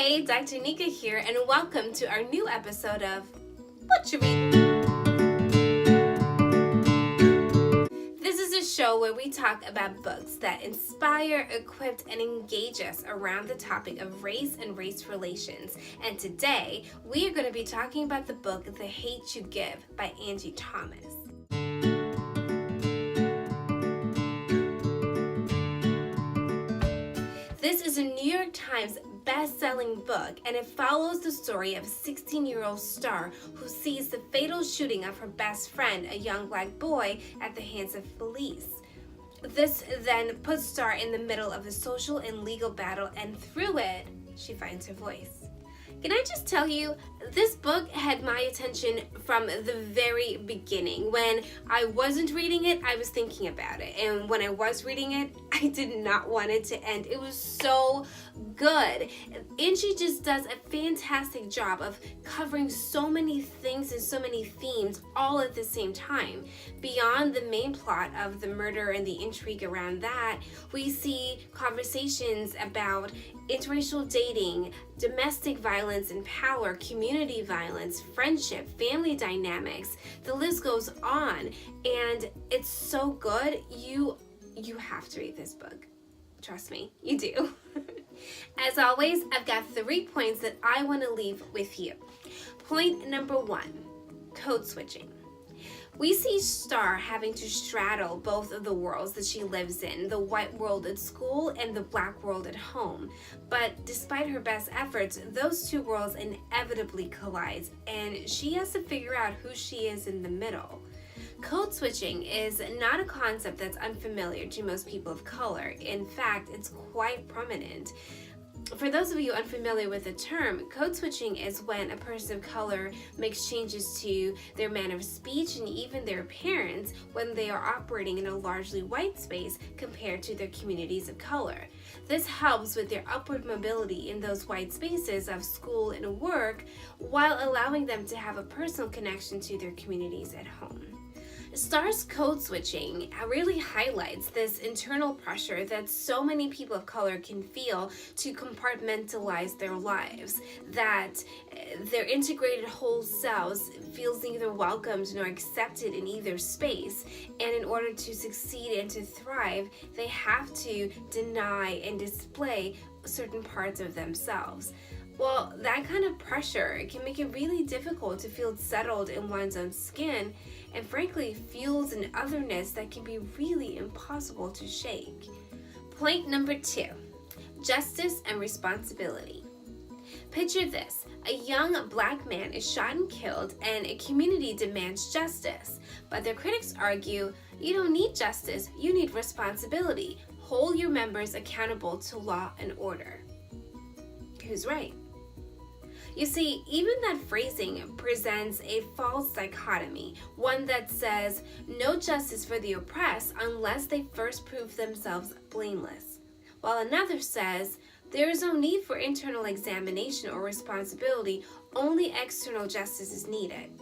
Hey, Dr. Anica here, and welcome to our new episode of What You Read. This is a show where we talk about books that inspire, equip, and engage us around the topic of race and race relations. And today, we are going to be talking about the book The Hate You Give by Angie Thomas. This is a New York Times best-selling book, and it follows the story of a 16-year-old Star who sees the fatal shooting of her best friend, a young black boy, at the hands of police. This then puts Star in the middle of a social and legal battle, and through it, she finds her voice. Can I just tell you, this book had my attention from the very beginning. When I wasn't reading it, I was thinking about it. And when I was reading it, I did not want it to end. It was so good. Angie just does a fantastic job of covering so many things and so many themes all at the same time. Beyond the main plot of the murder and the intrigue around that, we see conversations about interracial dating, domestic violence and power, community violence, friendship, family dynamics. The list goes on, and it's so good. You have to read this book. Trust me, you do. As always, I've got 3 points that I want to leave with you. Point number 1, code switching. We see Star having to straddle both of the worlds that she lives in, the white world at school and the black world at home. But despite her best efforts, those two worlds inevitably collide, and she has to figure out who she is in the middle. Code switching is not a concept that's unfamiliar to most people of color. In fact, it's quite prominent. For those of you unfamiliar with the term, code switching is when a person of color makes changes to their manner of speech and even their appearance when they are operating in a largely white space compared to their communities of color. This helps with their upward mobility in those white spaces of school and work while allowing them to have a personal connection to their communities at home. Star's code switching really highlights this internal pressure that so many people of color can feel to compartmentalize their lives, that their integrated whole selves feels neither welcomed nor accepted in either space, and in order to succeed and to thrive, they have to deny and display certain parts of themselves. Well, that kind of pressure can make it really difficult to feel settled in one's own skin, and frankly fuels an otherness that can be really impossible to shake. Point number 2, justice and responsibility. Picture this: a young black man is shot and killed, and a community demands justice. But their critics argue, you don't need justice, you need responsibility. Hold your members accountable to law and order. Who's right? You see, even that phrasing presents a false dichotomy, one that says no justice for the oppressed unless they first prove themselves blameless, while another says there is no need for internal examination or responsibility, only external justice is needed.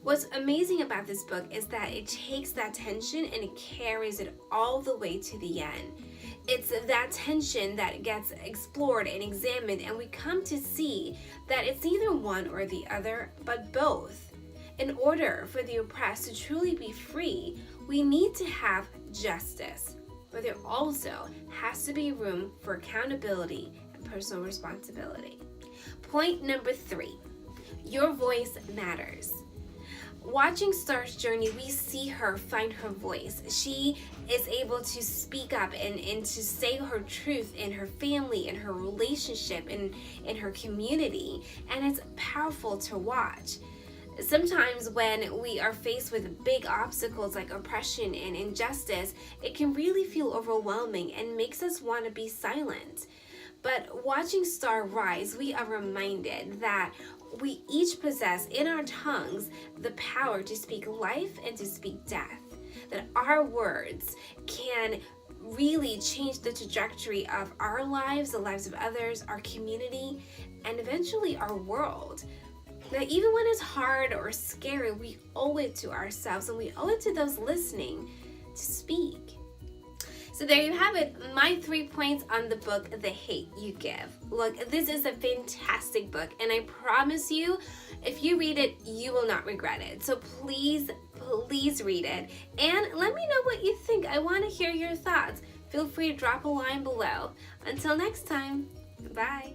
What's amazing about this book is that it takes that tension and it carries it all the way to the end. It's that tension that gets explored and examined, and we come to see that it's neither one or the other, but both. In order for the oppressed to truly be free, we need to have justice, but there also has to be room for accountability and personal responsibility. Point number 3, your voice matters. Watching Star's journey, we see her find her voice. She is able to speak up and to say her truth in her family, in her relationship, in her community, and it's powerful to watch. Sometimes when we are faced with big obstacles like oppression and injustice, it can really feel overwhelming and makes us want to be silent. But watching Star rise, we are reminded that we each possess in our tongues the power to speak life and to speak death. That our words can really change the trajectory of our lives, the lives of others, our community, and eventually our world. That even when it's hard or scary, we owe it to ourselves and we owe it to those listening to speak. So there you have it, my 3 points on the book, The Hate You Give. Look, this is a fantastic book, and I promise you, if you read it, you will not regret it. So please, please read it, and let me know what you think. I want to hear your thoughts. Feel free to drop a line below. Until next time, bye.